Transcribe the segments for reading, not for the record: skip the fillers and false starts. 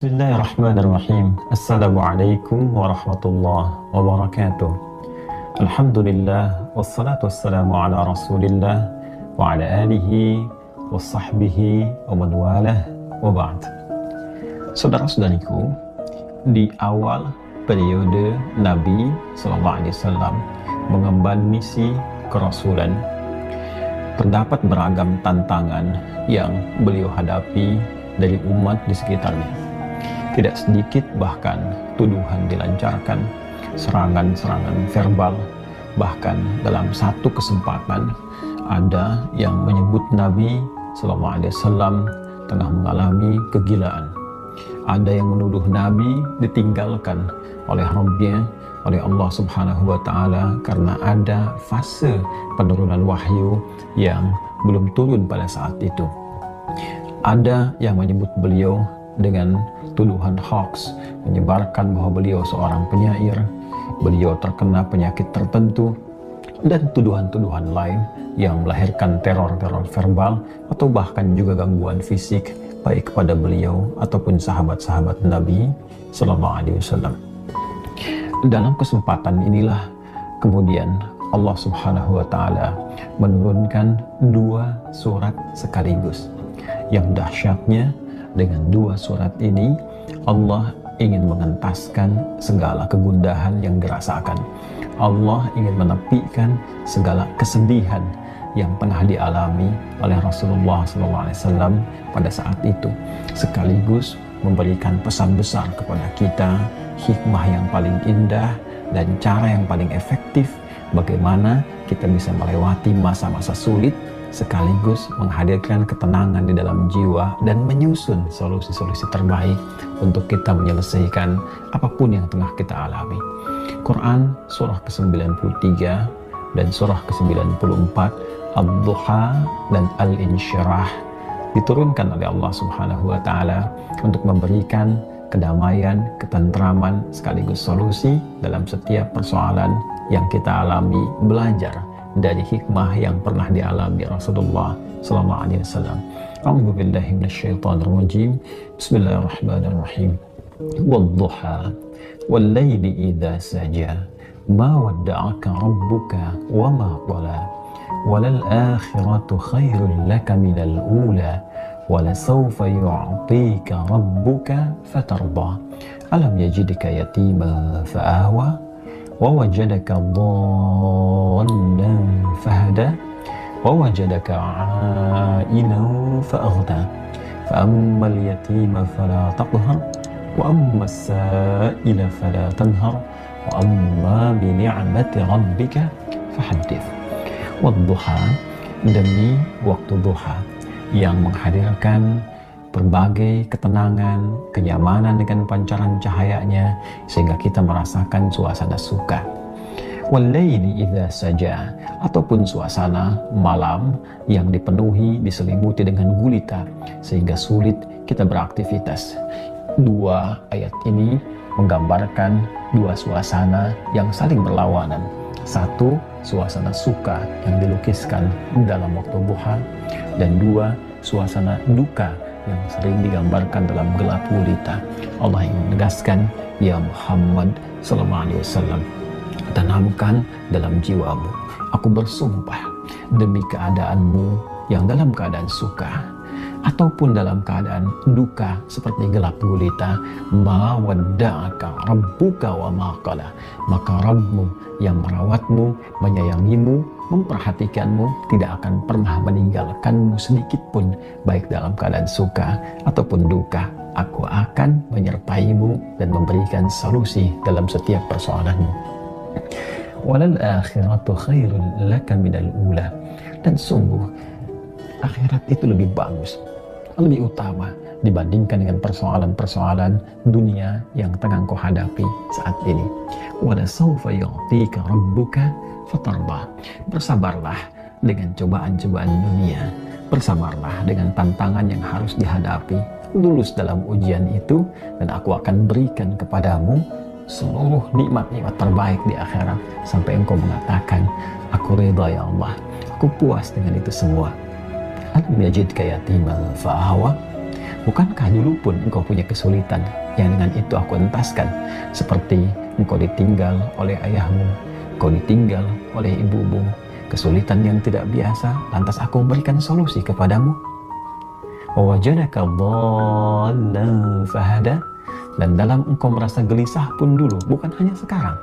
Bismillahirrahmanirrahim. Assalamualaikum warahmatullahi wabarakatuh. Alhamdulillah wassalatu wassalamu ala Rasulillah wa ala alihi wa sahbihi wa man walah wa ba'd. Saudara-saudariku, di awal periode Nabi sallallahu alaihi wasallam mengemban misi kerasulan, terdapat beragam tantangan yang beliau hadapi dari umat di sekitarnya. Tidak sedikit bahkan tuduhan dilancarkan, serangan-serangan verbal, bahkan dalam satu kesempatan ada yang menyebut Nabi sallallahu alaihi wasallam tengah mengalami kegilaan. Ada yang menuduh Nabi ditinggalkan oleh Rabbnya, oleh Allah Subhanahu wa Ta'ala, karena ada fase penurunan wahyu yang belum turun pada saat itu. Ada yang menyebut beliau dengan tuduhan hoax, menyebarkan bahwa beliau seorang penyair, beliau terkena penyakit tertentu, dan tuduhan-tuduhan lain yang melahirkan teror-teror verbal atau bahkan juga gangguan fisik baik kepada beliau ataupun sahabat-sahabat Nabi sallallahu alaihi wasallam. Dalam kesempatan inilah kemudian Allah Subhanahu wa Ta'ala menurunkan dua surat sekaligus. Yang dahsyatnya, dengan dua surat ini Allah ingin mengentaskan segala kegundahan yang dirasakan. Allah ingin menepikan segala kesedihan yang tengah dialami oleh Rasulullah SAW pada saat itu, sekaligus memberikan pesan besar kepada kita, hikmah yang paling indah dan cara yang paling efektif bagaimana kita bisa melewati masa-masa sulit, sekaligus menghadirkan ketenangan di dalam jiwa dan menyusun solusi-solusi terbaik untuk kita menyelesaikan apapun yang tengah kita alami. Quran surah ke-93 dan surah ke-94, Ad-Duha dan Al-Insyirah, diturunkan oleh Allah Subhanahu wa Ta'ala untuk memberikan kedamaian, ketentraman, sekaligus solusi dalam setiap persoalan yang kita alami, belajar dari hikmah yang pernah dialami Rasulullah sallallahu alaihi wasallam. A'udzu billahi minasyaitonir rajim. Bismillahirrahmanirrahim. Wad-duha wal-laili idza saja ma wadda'aka rabbuka wa ma qala walal akhiratu khairul laka minal ula walasawfa yu'tika rabbuka fatarda alam yajidka yatima fa'awa ووجدك ضالا فهدى ووجدك عائلا فأغنى فأما اليتيم فلا تقهر وأما السائل فلا تنهر وأما بنعمة ربك فحدث. والضحى, demi waktu duha yang menghadirkan berbagai ketenangan, kenyamanan dengan pancaran cahayanya sehingga kita merasakan suasana suka. Wal-laili idza saja, ataupun suasana malam yang dipenuhi, diselimuti dengan gulita sehingga sulit kita beraktivitas. Dua ayat ini menggambarkan dua suasana yang saling berlawanan. Satu, suasana suka yang dilukiskan dalam waktu duha, dan dua, suasana duka yang sering digambarkan dalam gelap gulita. Allah yang menegaskan, ya Muhammad sallallahu alaihi wasallam, tanamkan dalam jiwamu, aku bersumpah demi keadaanmu yang dalam keadaan suka ataupun dalam keadaan duka seperti gelap gulita, ma wadda'aka rabbuka wa ma qala, maka Rabbmu yang merawatmu, menyayangimu, memperhatikanmu tidak akan pernah meninggalkanmu sedikit pun, baik dalam keadaan suka ataupun duka. Aku akan menyertaimu dan memberikan solusi dalam setiap persoalanmu. Walal akhiratu khairul laka minal ula, dan sungguh akhirat itu lebih bagus, lebih utama dibandingkan dengan persoalan-persoalan dunia yang tengah kau hadapi saat ini. Wala sawfa yu'tika rabbuka fatarda, bersabarlah dengan cobaan-cobaan dunia, bersabarlah dengan tantangan yang harus dihadapi, lulus dalam ujian itu, dan aku akan berikan kepadamu seluruh nikmat-nikmat terbaik di akhirat sampai engkau mengatakan, aku ridha ya Allah, aku puas dengan itu semua. Alam yajidka yatiman fa'awa, Bukankah dulu pun engkau punya kesulitan yang dengan itu aku entaskan, seperti engkau ditinggal oleh ayahmu, engkau ditinggal oleh ibumu, kesulitan yang tidak biasa, lantas aku memberikan solusi kepadamu. Wawajadaka dhallan fahada, dan dalam engkau merasa gelisah pun dulu, bukan hanya sekarang.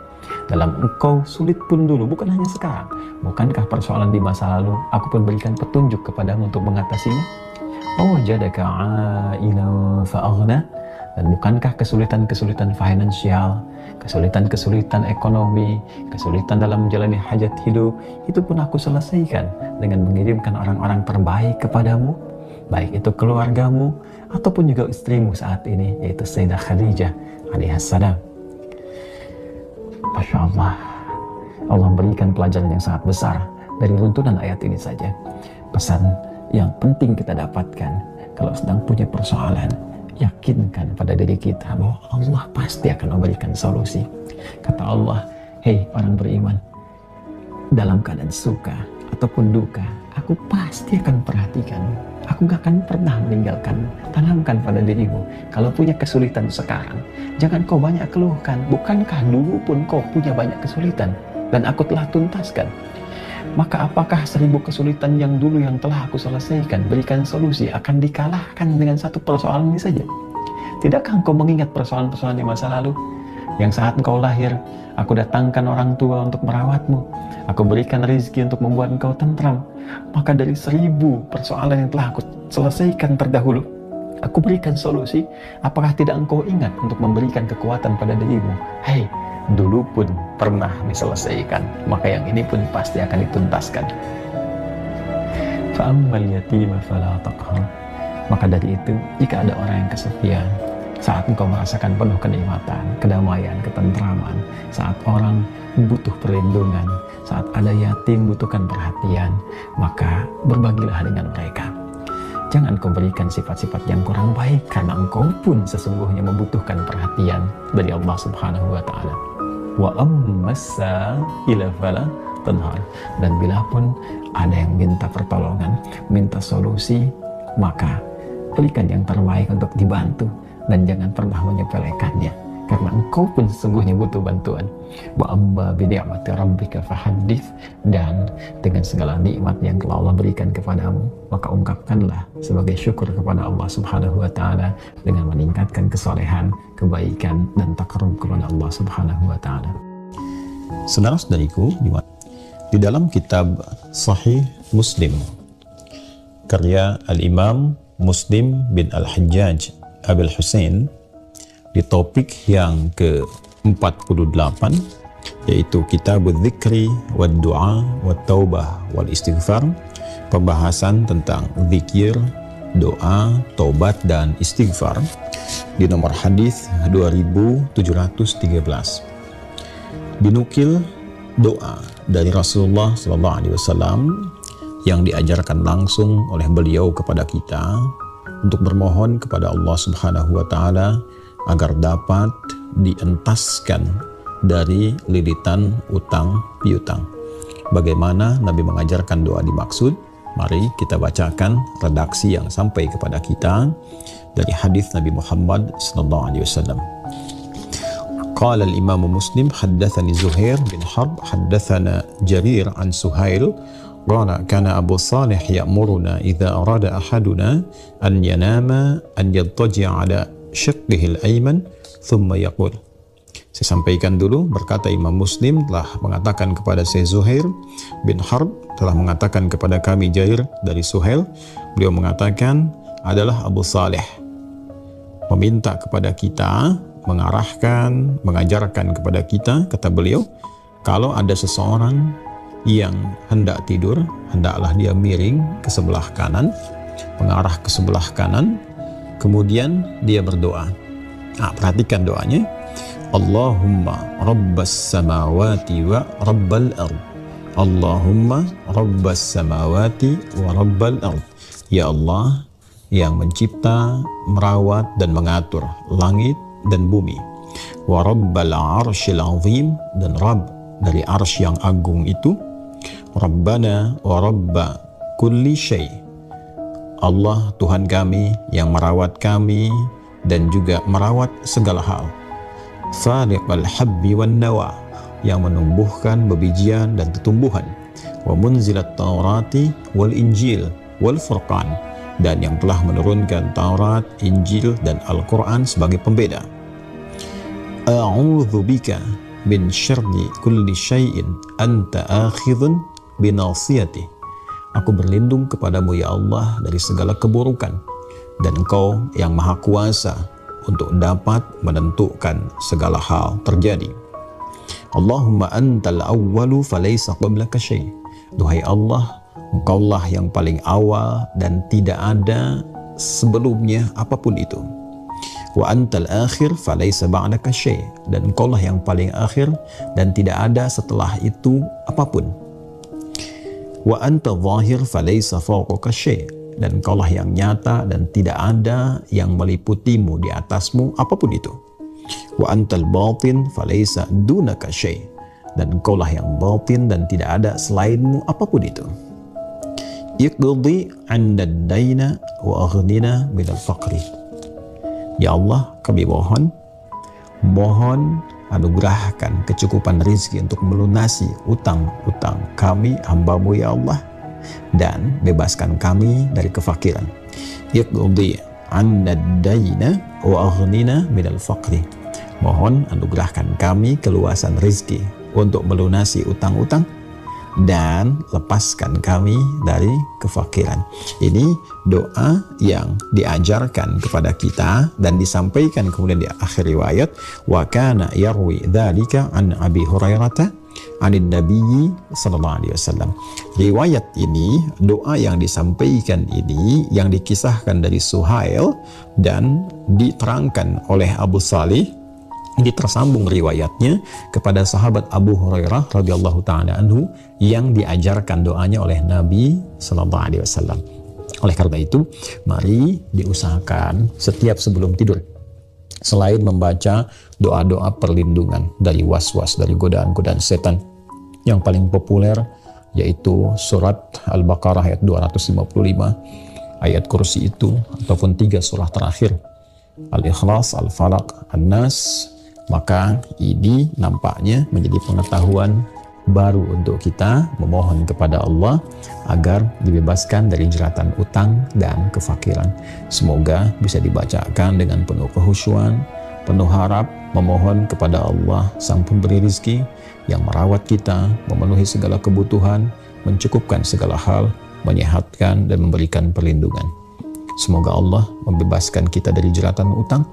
Dalam engkau sulit pun dulu, bukan hanya sekarang. Bukankah persoalan di masa lalu aku pun berikan petunjuk kepadamu untuk mengatasinya? Wawajadaka ailan fa'aghna, dan bukankah kesulitan-kesulitan finansial, kesulitan-kesulitan ekonomi, kesulitan dalam menjalani hajat hidup, itu pun aku selesaikan dengan mengirimkan orang-orang terbaik kepadamu, baik itu keluargamu ataupun juga istrimu saat ini, yaitu Sayyidah Khadijah alaihassalam. Masya Allah, Allah berikan pelajaran yang sangat besar dari runtunan ayat ini saja. Pesan yang penting kita dapatkan kalau sedang punya persoalan, yakinkan pada diri kita bahwa Allah pasti akan memberikan solusi. Kata Allah, hei orang beriman, dalam keadaan suka ataupun duka, aku pasti akan perhatikan. Aku gak akan pernah meninggalkan. Tanamkan pada dirimu, kalau punya kesulitan sekarang, jangan kau banyak keluhkan. Bukankah dulu pun kau punya banyak kesulitan dan aku telah tuntaskan? Maka apakah 1000 kesulitan yang dulu yang telah aku selesaikan, berikan solusi, akan dikalahkan dengan satu persoalan ini saja? Tidakkah engkau mengingat persoalan-persoalan di masa lalu? Yang saat engkau lahir, aku datangkan orang tua untuk merawatmu. Aku berikan rezeki untuk membuat engkau tentram. Maka dari 1000 persoalan yang telah aku selesaikan terdahulu, aku berikan solusi. Apakah tidak engkau ingat untuk memberikan kekuatan pada dirimu? Hei, dulu pun pernah diselesaikan, maka yang ini pun pasti akan dituntaskan. Fa'ammal yatima fala taqhar. Maka dari itu, jika ada orang yang kesepian, saat engkau merasakan penuh kenikmatan, kedamaian, ketentraman, saat orang butuh perlindungan, saat ada yatim butuhkan perhatian, maka berbagilah dengan mereka. Jangan kau berikan sifat-sifat yang kurang baik, karena engkau pun sesungguhnya membutuhkan perhatian dari Allah Subhanahu wa Ta'ala. Wa ammassa ila fala tanhar. Dan bila pun ada yang minta pertolongan, minta solusi, maka berikan yang terbaik untuk dibantu dan jangan pernah menyepelekannya, karena engkau pun sesungguhnya butuh bantuan. Wa amma bi ni'mati rabbika fahaddits, dan dengan segala nikmat yang telah Allah berikan kepadamu, maka ungkapkanlah sebagai syukur kepada Allah Subhanahu wa Ta'ala dengan meningkatkan kesolehan, kebaikan dan takarrub kepada Allah Subhanahu wa Ta'ala. Saudara-saudariku, di dalam kitab Sahih Muslim karya Al-Imam Muslim bin Al-Hajjaj Abil Husain, di topik yang ke-48, yaitu Kitabul Dzikri wad Du'a wat Taubah wal Istighfar, pembahasan tentang zikir, doa, taubat dan istighfar, di nomor hadis 2713. Dinukil doa dari Rasulullah SAW yang diajarkan langsung oleh beliau kepada kita untuk bermohon kepada Allah Subhanahu wa Ta'ala agar dapat dientaskan dari lilitan utang piutang. Bagaimana Nabi mengajarkan doa dimaksud? Mari kita bacakan redaksi yang sampai kepada kita dari hadis Nabi Muhammad SAW. Qala al-Imam Muslim haddatsani Zuhair bin Harb haddatsana Jarir an Suhail qala kana Abu Salih ya'muruna idza arada ahaduna an yanama an yattaji'a ala shiqqihi al-ayman thumma yaqul. Saya sampaikan dulu, berkata Imam Muslim telah mengatakan kepada saya Zuhair bin Harb, telah mengatakan kepada kami Jair dari Suhail, beliau mengatakan adalah Abu Salih meminta kepada kita, mengarahkan, mengajarkan kepada kita, kata beliau, kalau ada seseorang yang hendak tidur, hendaklah dia miring ke sebelah kanan, mengarah ke sebelah kanan, kemudian dia berdoa. Nah, perhatikan doanya. Allahumma rabbas samawati wa rabbal ard. Allahumma rabbas samawati wa rabbal ard. Ya Allah, yang mencipta, merawat dan mengatur langit dan bumi. Wa rabbal arsyil azim, dan Rabb dari arsy yang agung itu. Rabbana wa rabba kulli syai. Allah Tuhan kami yang merawat kami dan juga merawat segala hal. Faliqal habbi wan nawa, yang menumbuhkan bebijian dan tumbuhan. Wa munzilat taurati wal injil wal furqan, dan yang telah menurunkan Taurat, Injil dan Al-Quran sebagai pembeda. A'udzu bika min syarri kulli syai'in anta akhidhun binasiyati. Aku berlindung kepadamu ya Allah dari segala keburukan, dan Engkau yang maha kuasa untuk dapat menentukan segala hal terjadi. Allahumma antal awwalu falaysa qablaka syai'. Duhai Allah, Engkaulah yang paling awal dan tidak ada sebelumnya apapun itu. Wa antal akhir falaysa ba'daka syai', dan Engkaulah yang paling akhir dan tidak ada setelah itu apapun. Wa anta zahir falaysa fawqaka syai', dan Engkaulah yang nyata dan tidak ada yang meliputimu di atasmu apapun itu. Wa antal batin falaysa dunaka syai', dan Engkaulah yang batin dan tidak ada selainmu apapun itu. Iqdi 'anna ad-daina wa aghnina minal faqri. Ya Allah, kami mohon anugerahkan kecukupan rezeki untuk melunasi utang-utang kami hamba-Mu ya Allah, dan bebaskan kami dari kefakiran. Iqdi 'anna ad-daina wa aghnina minal faqri. Mohon anugerahkan kami keluasan rezeki untuk melunasi utang-utang dan lepaskan kami dari kefakiran. Ini doa yang diajarkan kepada kita dan disampaikan kemudian di akhir riwayat, wa kana yarwi dzalika an Abi Hurairah anin Nabiyyi sallallahu alaihi wasallam. Riwayat ini, doa yang disampaikan ini yang dikisahkan dari Suhail dan diterangkan oleh Abu Salih. Ini tersambung riwayatnya kepada sahabat Abu Hurairah radhiyallahu taala anhu yang diajarkan doanya oleh Nabi sallallahu alaihi wasallam. Oleh karena itu, mari diusahakan setiap sebelum tidur, selain membaca doa-doa perlindungan dari was-was, dari godaan-godaan setan, yang paling populer yaitu surat Al-Baqarah ayat 255, ayat kursi itu, ataupun 3 surah terakhir, Al-Ikhlas, Al-Falaq, An-Nas. Maka ini nampaknya menjadi pengetahuan baru untuk kita memohon kepada Allah agar dibebaskan dari jeratan utang dan kefakiran. Semoga bisa dibacakan dengan penuh kehusyuan, penuh harap, memohon kepada Allah Sang Pemberi Rizki yang merawat kita, memenuhi segala kebutuhan, mencukupkan segala hal, menyehatkan dan memberikan perlindungan. Semoga Allah membebaskan kita dari jeratan utang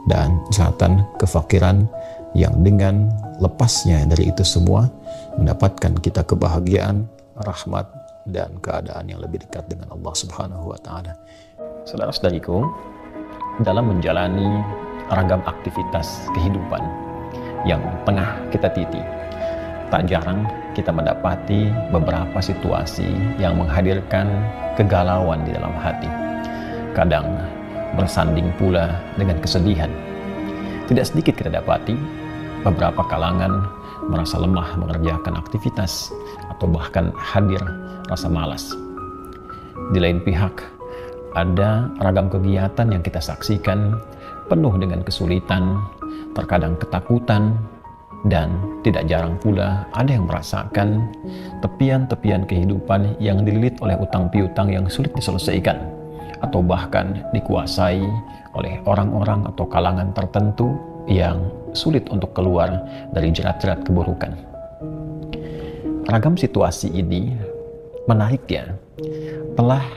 dan jeratan kefakiran, yang dengan lepasnya dari itu semua mendapatkan kita kebahagiaan, rahmat, dan keadaan yang lebih dekat dengan Allah Subhanahu wa Ta'ala. Saudara-saudariku, dalam menjalani ragam aktivitas kehidupan yang tengah kita titi, tak jarang kita mendapati beberapa situasi yang menghadirkan kegalauan di dalam hati. Kadang bersanding pula dengan kesedihan. Tidak sedikit kita dapati beberapa kalangan merasa lemah mengerjakan aktivitas atau bahkan hadir rasa malas. Di lain pihak, ada ragam kegiatan yang kita saksikan penuh dengan kesulitan, terkadang ketakutan, dan tidak jarang pula ada yang merasakan tepian-tepian kehidupan yang dililit oleh utang piutang yang sulit diselesaikan, atau bahkan dikuasai oleh orang-orang atau kalangan tertentu yang sulit untuk keluar dari jerat-jerat keburukan. Ragam situasi ini menariknya telah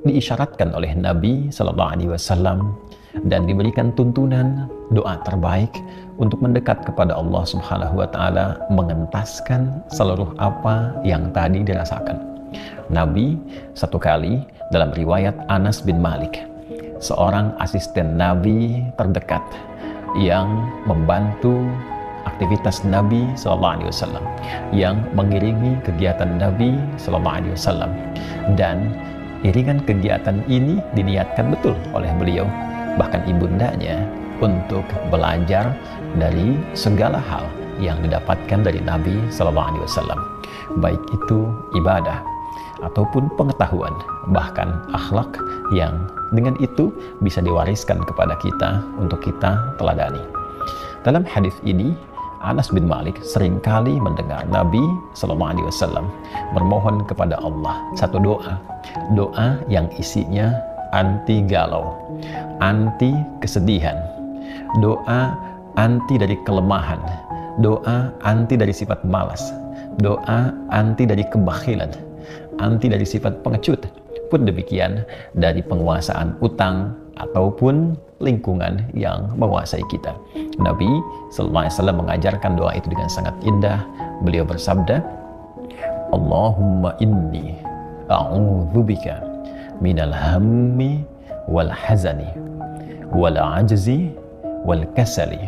diisyaratkan oleh Nabi Sallallahu Alaihi Wasallam dan diberikan tuntunan doa terbaik untuk mendekat kepada Allah Subhanahu Wa Taala, mengentaskan seluruh apa yang tadi dirasakan. Nabi satu kali, dalam riwayat Anas bin Malik, seorang asisten Nabi terdekat yang membantu aktivitas Nabi Sallallahu Alaihi Wasallam, yang mengiringi kegiatan Nabi Sallallahu Alaihi Wasallam, dan iringan kegiatan ini diniatkan betul oleh beliau, bahkan ibundanya, untuk belajar dari segala hal yang didapatkan dari Nabi Sallallahu Alaihi Wasallam, baik itu ibadah ataupun pengetahuan, bahkan akhlak yang dengan itu bisa diwariskan kepada kita untuk kita teladani. Dalam hadis ini, Anas bin Malik seringkali mendengar Nabi SAW bermohon kepada Allah satu doa yang isinya anti galau, anti kesedihan, doa anti dari kelemahan, doa anti dari sifat malas, doa anti dari kebakhilan, anti dari sifat pengecut, pun demikian dari penguasaan utang ataupun lingkungan yang menguasai kita. Nabi SAW mengajarkan doa itu dengan sangat indah. Beliau bersabda, Allahumma inni a'udzubika minal hammi wal hazani wal ajzi wal kasali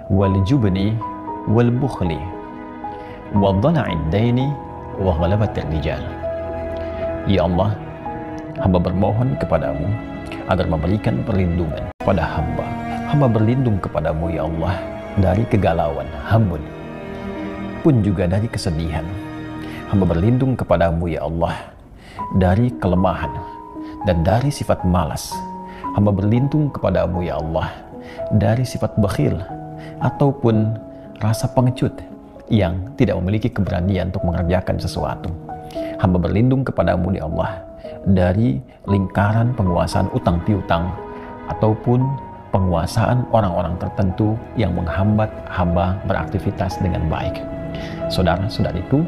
wal jubni wal bukhli wa dhala'id daini wa ghalabatir rijal. Ya Allah, hamba bermohon kepadamu agar memberikan perlindungan pada hamba. Hamba berlindung kepadamu ya Allah dari kegalauan, hambun, pun juga dari kesedihan. Hamba berlindung kepadamu ya Allah dari kelemahan dan dari sifat malas. Hamba berlindung kepadamu ya Allah dari sifat bakhil ataupun rasa pengecut yang tidak memiliki keberanian untuk mengerjakan sesuatu. Hamba berlindung kepadamu ya Allah dari lingkaran penguasaan utang piutang ataupun penguasaan orang-orang tertentu yang menghambat hamba beraktivitas dengan baik. Saudara-saudariku,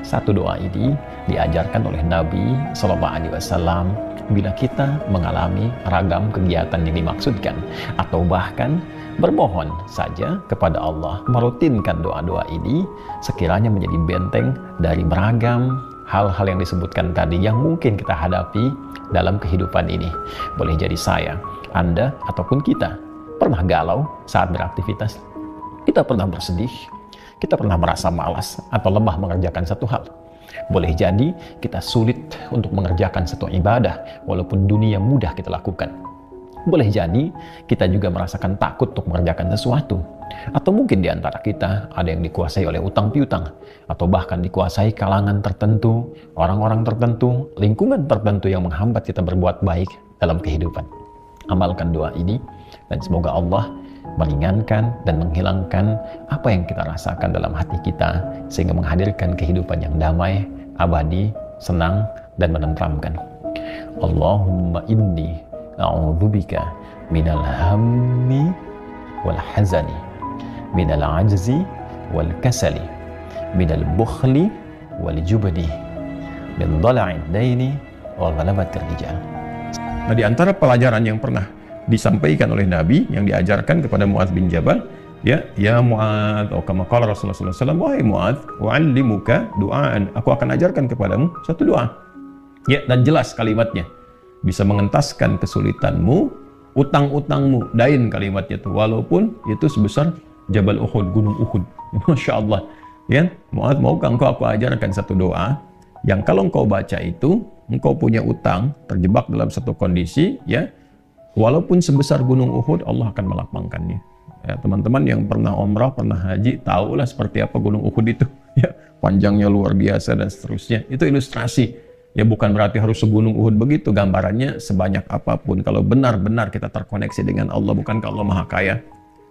satu doa ini diajarkan oleh Nabi SAW bila kita mengalami ragam kegiatan yang dimaksudkan atau bahkan bermohon saja kepada Allah, merutinkan doa-doa ini sekiranya menjadi benteng dari beragam hal-hal yang disebutkan tadi yang mungkin kita hadapi dalam kehidupan ini. Boleh jadi saya, Anda, ataupun kita pernah galau saat beraktivitas. Kita pernah bersedih, kita pernah merasa malas atau lemah mengerjakan satu hal. Boleh jadi kita sulit untuk mengerjakan satu ibadah walaupun dunia mudah kita lakukan. Boleh jadi kita juga merasakan takut untuk mengerjakan sesuatu. Atau mungkin di antara kita ada yang dikuasai oleh utang piutang, atau bahkan dikuasai kalangan tertentu, orang-orang tertentu, lingkungan tertentu yang menghambat kita berbuat baik dalam kehidupan. Amalkan doa ini dan semoga Allah meringankan dan menghilangkan apa yang kita rasakan dalam hati kita sehingga menghadirkan kehidupan yang damai, abadi, senang dan menenteramkan. Allahumma inni a'udzubika minal hammi wal hazani minal ajzi wal kasali minal bukhli wal jubni min dhala'id daini wa ghalabatir rijal. Nah, di antara pelajaran yang pernah disampaikan oleh Nabi yang diajarkan kepada Mu'adz bin Jabal, ya Mu'adz, atau kama qala Rasulullah SAW, wahai Mu'adz, wa'allimuka du'aan, aku akan ajarkan kepadamu satu doa. Ya, dan jelas kalimatnya, bisa mengentaskan kesulitanmu, utang-utangmu, dain kalimatnya itu, walaupun itu sebesar Jabal Uhud, gunung Uhud. Masya Allah. Ya, Mu'adz, maukah engkau aku ajarkan satu doa yang kalau engkau baca itu, engkau punya utang, terjebak dalam satu kondisi, ya, walaupun sebesar gunung Uhud, Allah akan melapangkannya. Ya, teman-teman yang pernah umrah, pernah haji, tahulah seperti apa gunung Uhud itu. Ya, panjangnya luar biasa dan seterusnya. Itu ilustrasi. Ya, bukan berarti harus segunung Uhud begitu. Gambarannya sebanyak apapun. Kalau benar-benar kita terkoneksi dengan Allah, bukankah Allah Maha Kaya,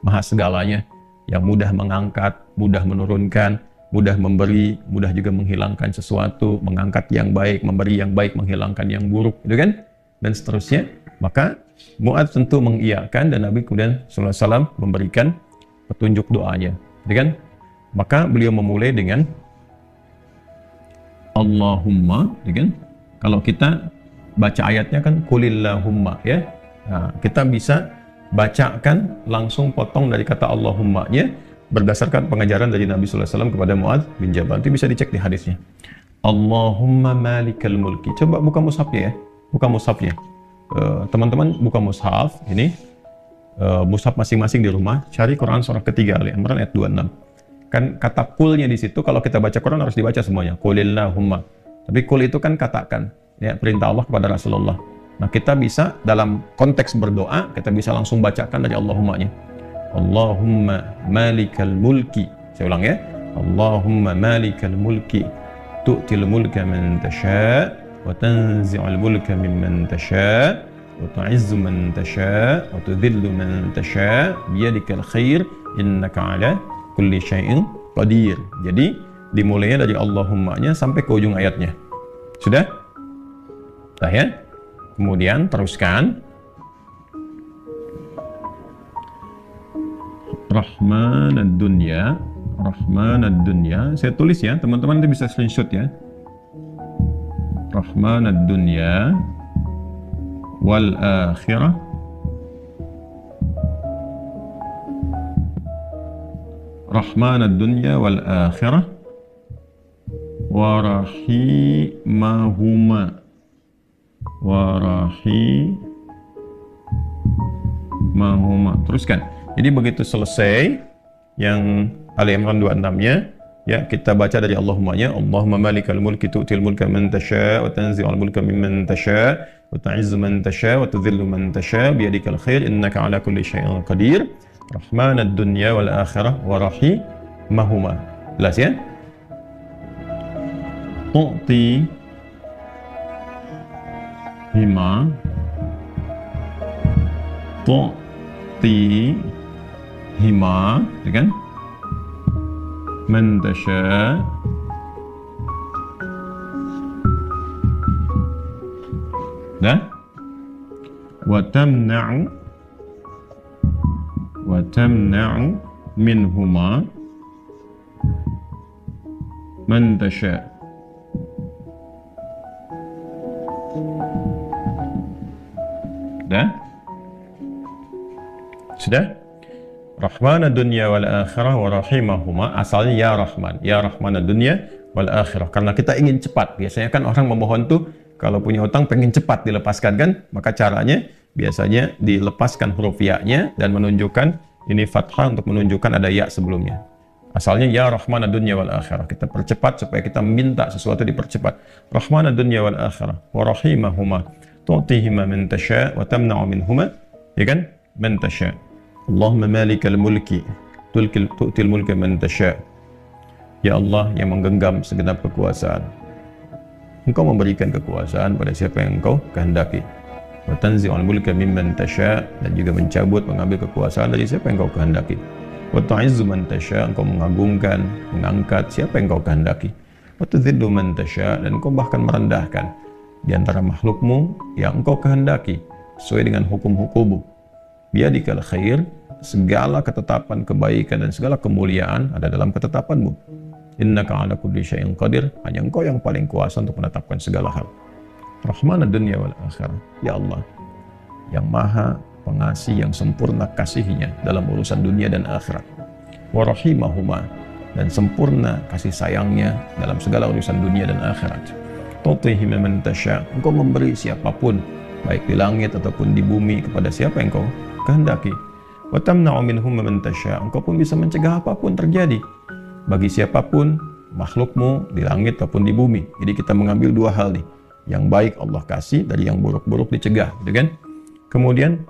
Maha segalanya, yang mudah mengangkat, mudah menurunkan, mudah memberi, mudah juga menghilangkan sesuatu, mengangkat yang baik, memberi yang baik, menghilangkan yang buruk, gitu kan? Dan seterusnya. Maka Mu'adz tentu mengiyakan dan Nabi kemudian sallallahu alaihi wasallam memberikan petunjuk doanya, gitu kan? Maka beliau memulai dengan Allahumma, gitu kan? Kalau kita baca ayatnya kan kulillahumma, ya. Nah, kita bisa bacakan langsung potong dari kata Allahumma-nya berdasarkan pengajaran dari Nabi sallallahu alaihi wasallam kepada Mu'adz bin Jabal. Itu bisa dicek di hadisnya. Allahumma malikal mulki. Coba buka mushafnya ya. Buka mushafnya. Teman-teman buka mushaf ini, mushaf masing-masing di rumah, cari Quran surah ketiga Ali Imran ayat 26. Kan kata kulnya di situ, kalau kita baca Quran harus dibaca semuanya, kulillahumma. Tapi kul itu kan katakan, ya, perintah Allah kepada Rasulullah. Nah, kita bisa dalam konteks berdoa, kita bisa langsung bacakan dari Allahumma-nya. Allahumma malikal mulki. Saya ulang ya. Allahumma malikal mulki tu'til mulka man tasha' wa tanzi'ul mulka mimman tasha' wa tu'izzu man tasha' wa tudhillu man tasha' biyadikal khair innaka 'ala kulli syai'in qadir. Jadi dimulainya dari Allahumma-nya sampai ke ujung ayatnya. Sudah? Dah ya? Kemudian teruskan. Rahman ad-dunya, Rahman ad-dunya. Saya tulis ya, teman-teman nanti bisa screenshot ya. Rahman ad-dunya wal akhirah Rahman ad-dunya wal akhirah wa rahimahuma Teruskan. Jadi begitu selesai yang Ali Imran 26-nya, ya kita baca dari Allahumma-nya. Allahumma malikal mulki tu'til mulka man tasha' wa tanzi'ul mulka mimman tasha' wa tu'izzu man tasha' wa tudhillu man tasha' biyadikal khair innaka 'ala kulli syai'in qadir. Rahman ad-dunya wal akhirah wa rahimahuma. Jelas ya? Tu'ti hima ya kan? Man tasha' dah wa tamna'u minhuma man tasha'. Dah? Sudah? Rahman ad-dunya wal akhirah wa rahimahuma. Asalnya ya Rahman ad-dunya wal akhirah. Karena kita ingin cepat. Biasanya kan orang memohon tuh kalau punya utang pengen cepat dilepaskan kan? Maka caranya biasanya dilepaskan huruf ya-nya dan menunjukkan ini fathah untuk menunjukkan ada ya sebelumnya. Asalnya ya Rahman ad-dunya wal akhirah. Kita percepat supaya kita minta sesuatu dipercepat. Rahman ad-dunya wal akhirah wa rahimahuma. Tu'tihima man tasha' wa tamna'u minhuma. Ya kan? Man tasha'. Allahumma malikal mulki tu'til mulka man tasha'. Ya Allah yang menggenggam segenap kekuasaan, Engkau memberikan kekuasaan pada siapa yang Engkau kehendaki. Wa tanzi'ul mulka mimman tasha', dan juga mencabut, mengambil kekuasaan dari siapa yang Engkau kehendaki. Wa tu'izzu man tasha', Engkau mengagungkan, mengangkat siapa yang Engkau kehendaki. Wa tudhillu man tasha', dan Engkau bahkan merendahkan di antara makhlukmu yang Engkau kehendaki sesuai dengan hukum-hukummu. Biyadikal khair, segala ketetapan kebaikan dan segala kemuliaan ada dalam ketetapanmu. Innaka 'ala kulli syai'in qadir, hanya Engkau yang paling kuasa untuk menetapkan segala hal. Rahman ad-dunya wal akhirah, ya Allah yang maha pengasih, yang sempurna kasihnya dalam urusan dunia dan akhirat. Wa rahimahuma, dan sempurna kasih sayangnya dalam segala urusan dunia dan akhirat. Tu'tihima man tasha', Engkau memberi siapapun baik di langit ataupun di bumi kepada siapa yang Engkau kehendaki. Wa tamna'u minhum man tasha', Engkau pun bisa mencegah apapun terjadi bagi siapapun makhlukmu di langit ataupun di bumi. Jadi kita mengambil dua hal nih. Yang baik Allah kasih, dari yang buruk-buruk dicegah, gitu kan? Kemudian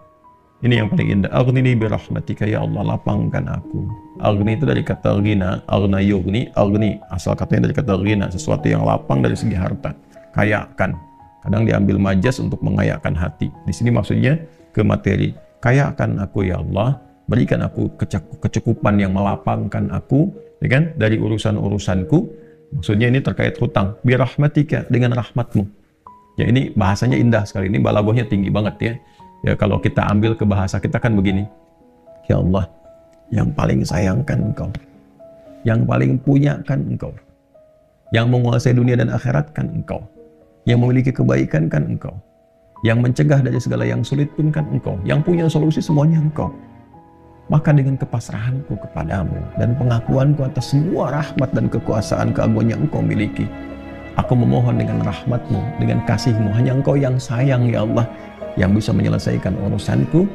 ini yang paling indah. Aghnini bi rahmatika, ya Allah lapangkan aku. Aghni itu dari kata ghina, aghna yughni, aghni asal katanya dari kata ghina, sesuatu yang lapang dari segi harta, kayakan. Kadang diambil majas untuk mengayakkan hati. Di sini maksudnya ke materi. Kayakan aku ya Allah, berikan aku kecukupan yang melapangkan aku, ya kan, dari urusan-urusanku. Maksudnya ini terkait hutang. Bi rahmatika, dengan rahmatmu. Ya ini bahasanya indah sekali, ini balaghahnya tinggi banget ya. Ya kalau kita ambil ke bahasa kita kan begini. Ya Allah, yang paling sayangkan Engkau. Yang paling punya kan Engkau. Yang menguasai dunia dan akhirat kan Engkau. Yang memiliki kebaikan kan Engkau. Yang mencegah dari segala yang sulit pun kan Engkau. Yang punya solusi semuanya Engkau. Maka dengan kepasrahanku kepadamu dan pengakuanku atas semua rahmat dan kekuasaan keagungan yang Engkau miliki, aku memohon dengan rahmatmu, dengan kasihmu. Hanya Engkau yang sayang ya Allah, yang bisa menyelesaikan urusanku.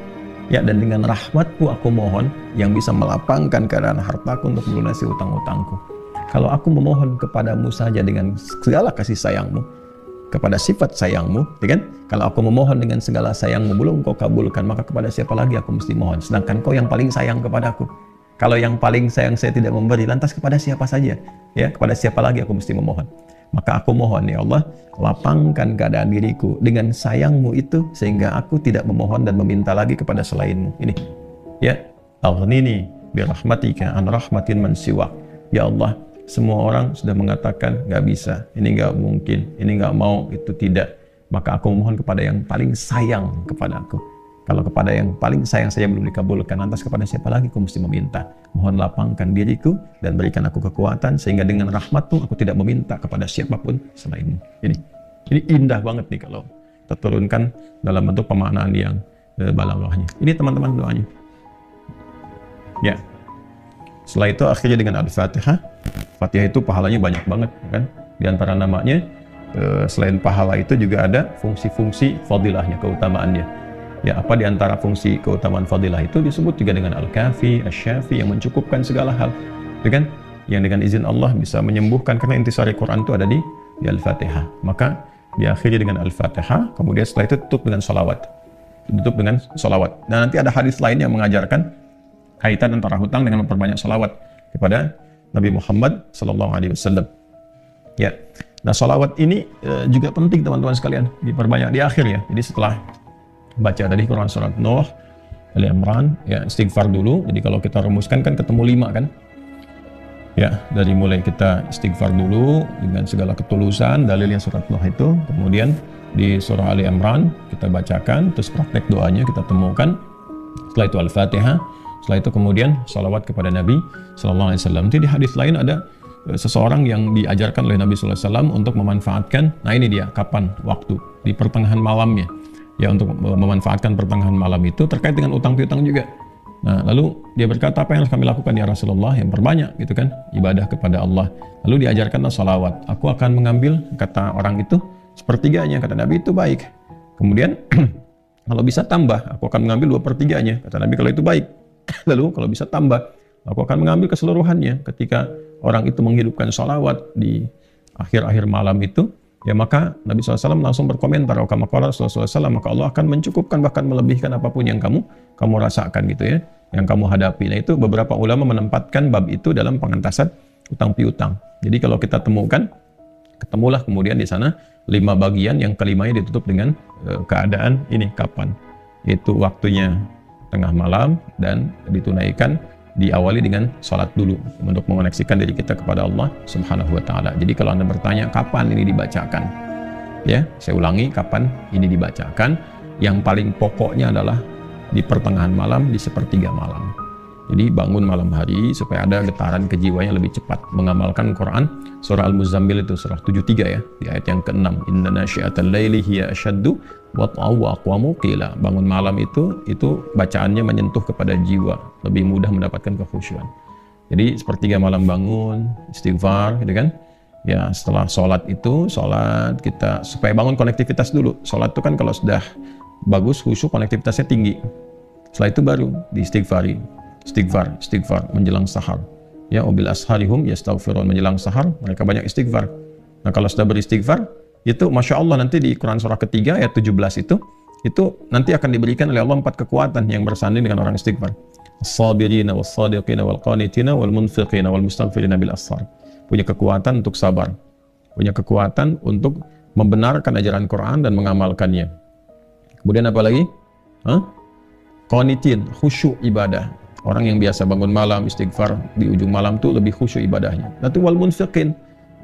Ya, dan dengan rahmatmu aku mohon yang bisa melapangkan keadaan hartaku untuk melunasi utang-utangku. Kalau aku memohon kepadamu saja dengan segala kasih sayangmu, kepada sifat sayangmu, ya kan? Kalau aku memohon dengan segala sayangmu belum Engkau kabulkan, maka kepada siapa lagi aku mesti mohon? Sedangkan Kau yang paling sayang kepadaku. Kalau yang paling sayang saya tidak memberi, lantas kepada siapa saja? Ya, kepada siapa lagi aku mesti memohon? Maka aku mohon ya Allah, lapangkan keadaan diriku dengan sayangmu itu sehingga aku tidak memohon dan meminta lagi kepada selainmu. Ini ya, aghnini birahmatika an rahmatin man siwak. Ya Allah, semua orang sudah mengatakan nggak bisa, ini nggak mungkin, ini nggak mau, itu tidak. Maka aku mohon kepada yang paling sayang kepada aku. Kalau kepada yang paling sayang saja belum dikabulkan, lantas kepada siapa lagi aku mesti meminta? Mohon lapangkan diriku dan berikan aku kekuatan sehingga dengan rahmat-Mu aku tidak meminta kepada siapapun selainmu. Ini indah banget nih kalau kita turunkan dalam bentuk pemaknaan yang balaghahnya. Ini teman-teman doanya. Ya. Setelah itu akhirnya dengan Al-Fatihah. Fatihah itu pahalanya banyak banget kan? Di antara namanya selain pahala itu juga ada fungsi-fungsi fadilahnya, keutamaannya. Ya, apa di antara fungsi keutamaan fadilah itu disebut juga dengan Al-Kafi, Asy-Syafi yang mencukupkan segala hal. Itu kan? Yang dengan izin Allah bisa menyembuhkan, karena intisari Quran itu ada di Al-Fatihah. Maka diakhiri dengan Al-Fatihah, kemudian setelah itu tutup dengan sholawat. Tutup dengan sholawat. Dan nanti ada hadis lain yang mengajarkan kaitan antara hutang dengan memperbanyak sholawat kepada Nabi Muhammad SAW. Ya. Nah, sholawat ini juga penting teman-teman sekalian, diperbanyak di akhir ya. Jadi setelah baca tadi Quran surat Nuh, Ali Imran, ya istighfar dulu. Jadi kalau kita rumuskan kan ketemu 5 kan? Ya, dari mulai kita istighfar dulu dengan segala ketulusan, dalilnya surat Nuh itu. Kemudian di surah Ali Imran kita bacakan, terus praktek doanya kita temukan. Setelah itu Al-Fatihah, setelah itu kemudian salawat kepada Nabi Sallallahu Alaihi Wasallam. Jadi di hadis lain ada seseorang yang diajarkan oleh Nabi Sallallahu Alaihi Wasallam untuk memanfaatkan, nah ini dia, kapan waktu, di pertengahan malamnya. Ya, untuk memanfaatkan pertengahan malam itu terkait dengan utang piutang juga. Nah, lalu dia berkata, apa yang harus kami lakukan ya Rasulullah? Yang perbanyak gitu kan, ibadah kepada Allah. Lalu diajarkanlah salawat. Aku akan mengambil, kata orang itu, sepertiganya. Kata Nabi, itu baik. Kemudian kalau bisa tambah, aku akan mengambil 2/3-nya. Kata Nabi, kalau itu baik. Lalu kalau bisa tambah, aku akan mengambil keseluruhannya. Ketika orang itu menghidupkan salawat di akhir-akhir malam itu, ya maka Nabi SAW langsung berkomentar, maka Allah akan mencukupkan, bahkan melebihkan apapun yang kamu rasakan gitu ya, yang kamu hadapi. Nah, itu beberapa ulama menempatkan bab itu dalam pengentasan utang piutang. Jadi kalau kita ketemulah kemudian di sana 5 bagian, yang kelimanya ditutup dengan keadaan ini kapan, yaitu waktunya tengah malam dan ditunaikan, diawali dengan sholat dulu untuk mengoneksikan diri kita kepada Allah Subhanahu wa Ta'ala. Jadi kalau Anda bertanya kapan ini dibacakan, ya saya ulangi, kapan ini dibacakan, yang paling pokoknya adalah di pertengahan malam, di sepertiga malam. Jadi bangun malam hari supaya ada getaran kejiwanya lebih cepat mengamalkan Quran. Surah Al-Muzammil itu surah 73 ya, di ayat yang ke-6, inna nasyi'atal laili hiya asyaddu wat'aw wa aqwamu qila. Bangun malam itu bacaannya menyentuh kepada jiwa, lebih mudah mendapatkan kekhusyuan. Jadi sepertiga malam bangun, istighfar gitu kan. Ya, setelah sholat kita supaya bangun konektivitas dulu. Sholat itu kan kalau sudah bagus khusyuk, konektivitasnya tinggi. Setelah itu baru diistighfari. Istighfar menjelang sahar. Ya, wabil asharihum yastaghfirun, menjelang sahar mereka banyak istighfar. Nah, kalau sudah beristighfar, itu Masya Allah nanti di Quran surah ketiga ayat 17 itu nanti akan diberikan oleh Allah 4 kekuatan yang bersanding dengan orang istighfar. As-sabirina was-sadiqina wal-qanitina wal-munfiqina wal-mustaghfirina bil ashar. Punya kekuatan untuk sabar, punya kekuatan untuk membenarkan ajaran Quran dan mengamalkannya. Kemudian apa lagi? Qanitin, khusyuk ibadah. Orang yang biasa bangun malam, istighfar di ujung malam tuh lebih khusyuk ibadahnya. Nanti wal munfiqin,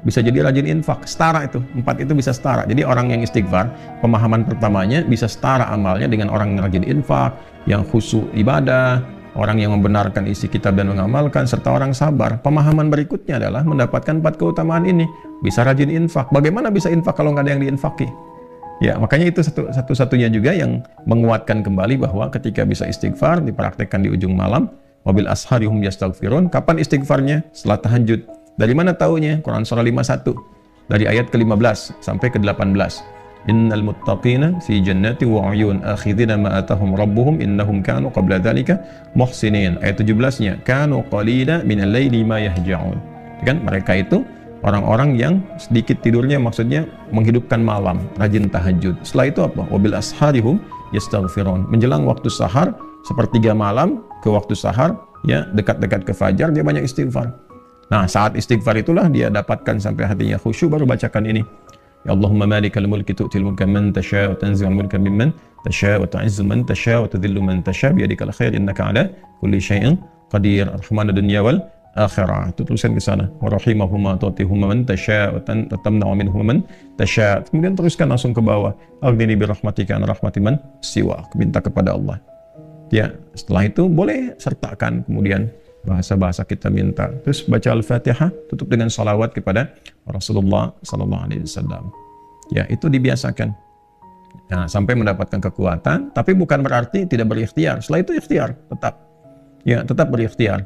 bisa jadi rajin infak, setara itu. 4 itu bisa setara. Jadi orang yang istighfar, pemahaman pertamanya bisa setara amalnya dengan orang yang rajin infak, yang khusyuk ibadah, orang yang membenarkan isi kitab dan mengamalkan, serta orang sabar. Pemahaman berikutnya adalah mendapatkan 4 keutamaan ini. Bisa rajin infak. Bagaimana bisa infak kalau nggak ada yang diinfaki? Ya, makanya itu satu-satunya juga yang menguatkan kembali bahwa ketika bisa istighfar dipraktekkan di ujung malam, wabil asharihum yastaghfirun. Kapan istighfarnya? Setelah tahajud. Dari mana taunya? Quran surah 51 dari ayat ke-15 sampai ke-18. Innal muttaqina fi jannati wa 'uyun akhidina ma atahum rabbuhum innahum kanu qabla dzalika muhsinin. Ayat 17-nya, kanu qalila minal laili ma yahja'un. Kan mereka itu orang-orang yang sedikit tidurnya, maksudnya menghidupkan malam, rajin tahajud. Setelah itu apa? Wabil asharihum yastaghfirun. Menjelang waktu sahar, sepertiga malam ke waktu sahar, ya dekat-dekat ke fajar, dia banyak istighfar. Nah, saat istighfar itulah dia dapatkan sampai hatinya khusyuk, baru bacakan ini. Ya Allahumma malikal mulki tu'til mulka man tasha' wa tanzi'ul mulka mimman tasha' wa tu'izzu man tasha' wa tudhillu man tasha' biyadikal khair innaka 'ala kulli syai'in qadir. Rahmanad dunya wal akhirah. Itu tulisan ke sana. Wa rahimahuma tu'tihuma man tasha' wa tamna'u minhum man tasha'. Kemudian teruskan langsung ke bawah. Aghnini bi rahmatika an rahmati man siwa. Minta kepada Allah. Ya, setelah itu boleh sertakan kemudian bahasa-bahasa kita minta. Terus baca Al-Fatihah, tutup dengan salawat kepada Rasulullah sallallahu alaihi wasallam. Ya, itu dibiasakan. Nah, sampai mendapatkan kekuatan, tapi bukan berarti tidak berikhtiar. Setelah itu ikhtiar tetap. Ya, tetap berikhtiar.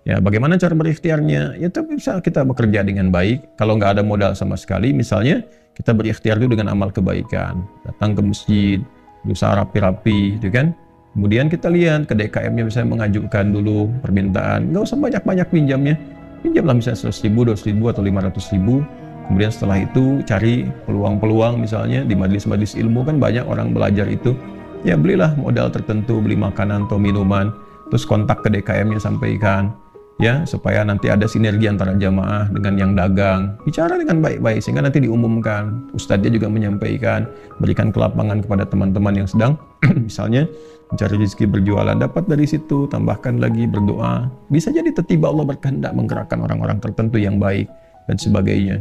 Ya, bagaimana cara berikhtiarnya? Ya, itu bisa kita bekerja dengan baik. Kalau nggak ada modal sama sekali, misalnya kita berikhtiar dulu dengan amal kebaikan. Datang ke masjid, berusaha rapi-rapi, gitu kan? Kemudian kita lihat ke DKM-nya misalnya mengajukan dulu permintaan. Nggak usah banyak-banyak pinjamnya. Pinjamlah misalnya 100.000, 200.000 atau 500.000. Kemudian setelah itu cari peluang-peluang misalnya di majelis-majelis ilmu kan banyak orang belajar itu. Ya belilah modal tertentu, beli makanan atau minuman. Terus kontak ke DKM-nya sampaikan. Ya, supaya nanti ada sinergi antara jamaah dengan yang dagang. Bicara dengan baik-baik sehingga nanti diumumkan. Ustadznya juga menyampaikan, berikan kelapangan kepada teman-teman yang sedang misalnya mencari rezeki berjualan, dapat dari situ, tambahkan lagi berdoa. Bisa jadi tiba-tiba Allah berkehendak menggerakkan orang-orang tertentu yang baik dan sebagainya.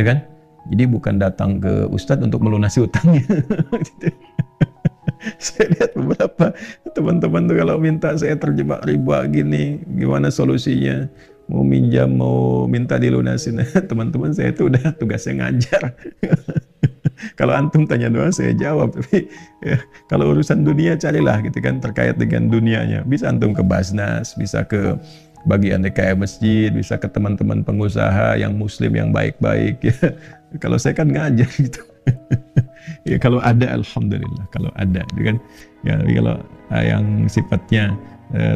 Ya kan? Jadi bukan datang ke ustadz untuk melunasi utangnya. Saya lihat beberapa teman-teman tuh kalau minta saya terjebak riba gini, gimana solusinya? Mau minjam, mau minta dilunasin. Teman-teman saya itu udah tugasnya ngajar. Kalau antum tanya doang saya jawab, tapi ya, kalau urusan dunia carilah gitu kan, terkait dengan dunianya. Bisa antum ke Basnas, bisa ke bagian DKM masjid, bisa ke teman-teman pengusaha yang muslim yang baik-baik ya. Kalau saya kan ngajar gitu. Ya kalau ada alhamdulillah, kalau ada gitu kan. Ya kalau yang sifatnya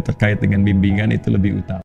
terkait dengan bimbingan itu lebih utama.